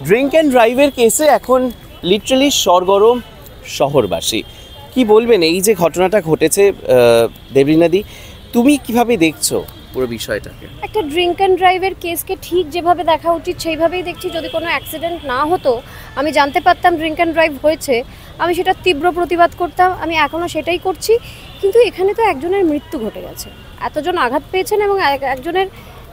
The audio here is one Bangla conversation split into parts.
ড্রিঙ্ক অ্যান্ড ড্রাইভের কেসে এখন লিটারালি সরগরম শহরবাসী। কি বলবেন এই যে ঘটনাটা ঘটেছে দেবলীনাদি, তুমি কিভাবে দেখছো পুরো বিষয়টাকে? একটা ড্রিঙ্ক অ্যান্ড ড্রাইভের কেসকে ঠিক যেভাবে দেখা উচিত সেইভাবেই দেখছি। যদি কোনো অ্যাক্সিডেন্ট না হতো, আমি জানতে পারতাম ড্রিঙ্ক অ্যান্ড ড্রাইভ হয়েছে, আমি সেটা তীব্র প্রতিবাদ করতাম, আমি এখনও সেটাই করছি। কিন্তু এখানে তো একজনের মৃত্যু ঘটে গেছে, এতজন আঘাত পেয়েছেন এবং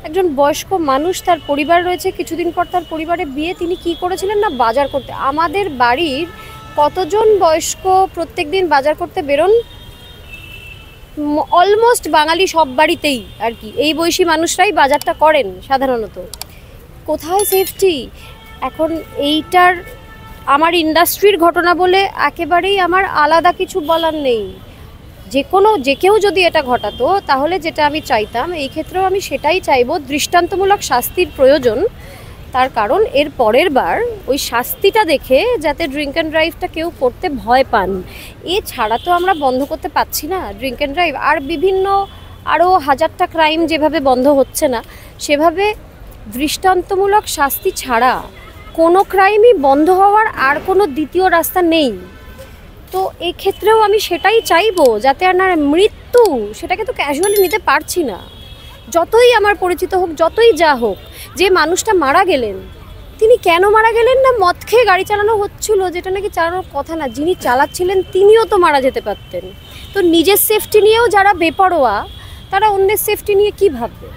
একজন বয়স্ক মানুষ, তার পরিবার রয়েছে, কিছুদিন পর তার পরিবারে বিয়ে। তিনি কি করেছিলেন না, বাজার করতে। আমাদের বাড়ির কতজন বয়স্ক প্রত্যেক দিন বাজার করতে বেরোন? অলমোস্ট বাঙালি সব বাড়িতেই আর কি এই বয়সী মানুষরাই বাজারটা করেন সাধারণত। কোথায় সেফটি? এখন এইটার আমার ইন্ডাস্ট্রির ঘটনা বলে একেবারেই আমার আলাদা কিছু বলার নেই। যে কেউ যদি এটা ঘটাতো, তাহলে যেটা আমি চাইতাম এই ক্ষেত্রেও আমি সেটাই চাইবো, দৃষ্টান্তমূলক শাস্তির প্রয়োজন। তার কারণ এর পরের বার ওই শাস্তিটা দেখে যাতে ড্রিঙ্ক অ্যান্ড ড্রাইভটা কেউ করতে ভয় পান। এছাড়া তো আমরা বন্ধ করতে পারছি না ড্রিঙ্ক অ্যান্ড ড্রাইভ। আর বিভিন্ন আরও হাজারটা ক্রাইম যেভাবে বন্ধ হচ্ছে না, সেভাবে দৃষ্টান্তমূলক শাস্তি ছাড়া কোনো ক্রাইমই বন্ধ হওয়ার আর কোনো দ্বিতীয় রাস্তা নেই। তো এক্ষেত্রেও আমি সেটাই চাইবো, যাতে আর না মৃত্যু, সেটাকে তো ক্যাজুয়ালি নিতে পারছি না। যতই আমার পরিচিত হোক, যতই যা হোক, যে মানুষটা মারা গেলেন, তিনি কেন মারা গেলেন না? মদ খেয়ে গাড়ি চালানো হচ্ছিল, যেটা নাকি চালানোর কথা না। যিনি চালাচ্ছিলেন তিনিও তো মারা যেতে পারতেন। তো নিজের সেফটি নিয়েও যারা বেপরোয়া, তারা অন্যের সেফটি নিয়ে কি ভাববে?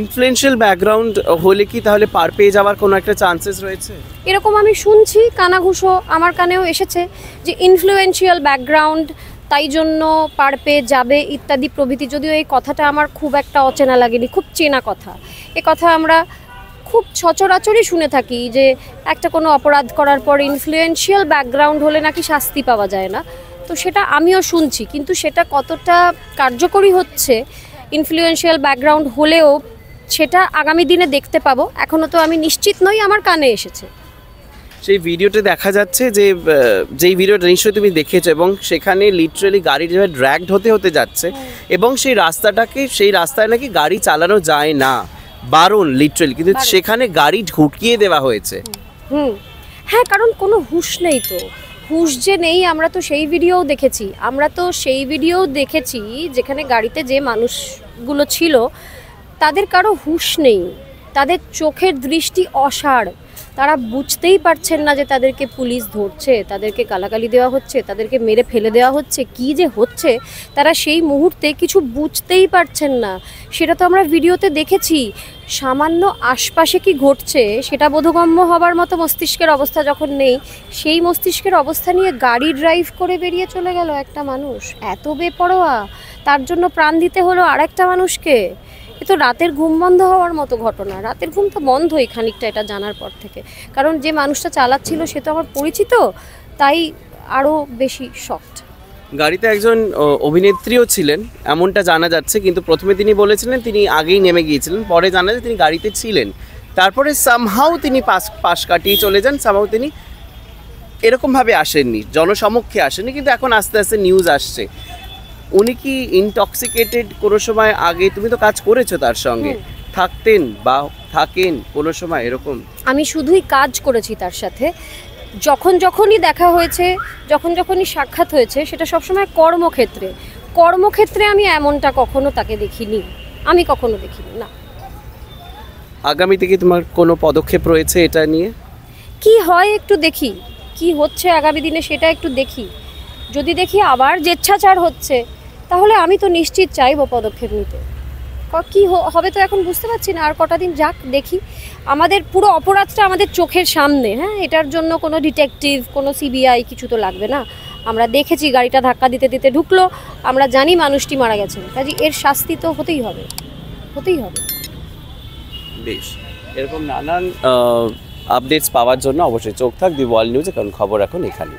ইনফ্লুয়েন্সিয়াল ব্যাকগ্রাউন্ড হলে কি তাহলে পার পেয়ে যাওয়ার কোনো একটা চান্সেস রয়েছে? এরকম আমি শুনছি, কানাঘুষো আমার কানেও এসেছে যে ইনফ্লুয়েন্সিয়াল ব্যাকগ্রাউন্ড, তাই জন্য পার পেয়ে যাবে ইত্যাদি প্রভৃতি। যদিও এই কথাটা আমার খুব একটা অচেনা লাগেনি, খুব চেনা কথা। এ কথা আমরা খুব সচরাচরই শুনে থাকি যে একটা কোনো অপরাধ করার পর ইনফ্লুয়েন্সিয়াল ব্যাকগ্রাউন্ড হলে নাকি শাস্তি পাওয়া যায় না। তো সেটা আমিও শুনছি, কিন্তু সেটা কতটা কার্যকরী হচ্ছে ইনফ্লুয়েন্সিয়াল ব্যাকগ্রাউন্ড হলেও, সেটা আগামী দিনে দেখতে পাবো। এখনও তো আমি নিশ্চিত নই, আমার কানে এসেছে। সেই ভিডিওতে দেখা যাচ্ছে যে যেই ভিডিওটা নিশ্চয়ই তুমি দেখেছো, এবং সেখানে লিটারালি গাড়ি যেভাবে ড্র্যাগড হতে যাচ্ছে, এবং সেই রাস্তায় নাকি গাড়ি চালানো যায় না, বারণ লিটারালি, কিন্তু সেখানে গাড়ি ঢুকিয়ে দেওয়া হয়েছে। হ্যাঁ, কারণ কোনো হুঁশ নেই। তো হুঁশ যে নেই, আমরা তো সেই ভিডিও দেখেছি যেখানে গাড়িতে যে মানুষগুলো ছিল তাদের কারো হুঁশ নেই, তাদের চোখের দৃষ্টি অসাড়। তারা বুঝতেই পারছেন না যে তাদেরকে পুলিশ ধরছে, তাদেরকে গালাগালি দেওয়া হচ্ছে, তাদেরকে মেরে ফেলে দেওয়া হচ্ছে, কি যে হচ্ছে তারা সেই মুহূর্তে কিছু বুঝতেই পারছেন না। সেটা তো আমরা ভিডিওতে দেখেছি। সামান্য আশপাশে কি ঘটছে সেটা বোধগম্য হবার মতো মস্তিষ্কের অবস্থা যখন নেই, সেই মস্তিষ্কের অবস্থা নিয়ে গাড়ি ড্রাইভ করে বেরিয়ে চলে গেল একটা মানুষ। এত বেপরোয়া, তার জন্য প্রাণ দিতে হলো আরেকটা মানুষকে। এ তো রাতের ঘুম বন্ধ হওয়ার মতো ঘটনা। রাতের ঘুম তো বন্ধই খানিকটা এটা জানার পর থেকে, কারণ যে মানুষটা চালাচ্ছিল সে তো আমার পরিচিত, তাই আরও বেশি শকড। গাড়িতে একজন অভিনেত্রীও ছিলেন এমনটা জানা যাচ্ছে, কিন্তু প্রথমে তিনি বলেছিলেন তিনি আগেই নেমে গিয়েছিলেন, পরে জানা যায় তিনি গাড়িতে ছিলেন। তারপরে সামহাউ তিনি পাশ কাটিয়ে চলে যান, সামহাউ তিনি এরকমভাবে আসেননি, জনসমক্ষে আসেননি, কিন্তু এখন আস্তে আস্তে নিউজ আসছে উনি কি ইনটক্সিকেটেড কোনো সময় আগে, তুমি তো কাজ করেছো তার সঙ্গে, থাকতেন বা থাকেন কোনো সময় এরকম? আমি শুধুই কাজ করেছি তার সাথে। যখনই দেখা হয়েছে, যখনই সাক্ষাৎ হয়েছে, সেটা সবসময় কর্মক্ষেত্রে আমি এমনটা কখনো তাকে দেখিনি, আমি কখনো দেখিনি না। আগামী থেকে তোমার কোনো পদক্ষেপ রয়েছে এটা নিয়ে? কি হয় একটু দেখি, কি হচ্ছে আগামী দিনে সেটা একটু দেখি। যদি দেখি আবার জেচ্ছাচার হচ্ছে, তাহলে আমি তো নিশ্চিত চাইবো পদক্ষেপ নিতে। কি হবে তো এখন বুঝতে পারছি না, আর কটা দিন যাক, দেখি। আমাদের পুরো অপরাধটা আমাদের চোখের সামনে। হ্যাঁ, এটার জন্য কোনো ডিটেকটিভ, কোনো সিবিআই কিছু তো লাগবে না। আমরা দেখেছি গাড়িটা ধাক্কা দিতে ঢুকলো, আমরা জানি মানুষটি মারা গেছেন, কাজে এর শাস্তি তো হতেই হবে। বেশ, এরকম নানান আপডেটস পাওয়ার জন্য অবশ্যই চোখ থাক দি ওয়ার্ল্ড নিউজে, কারণ খবর এখন এখানে।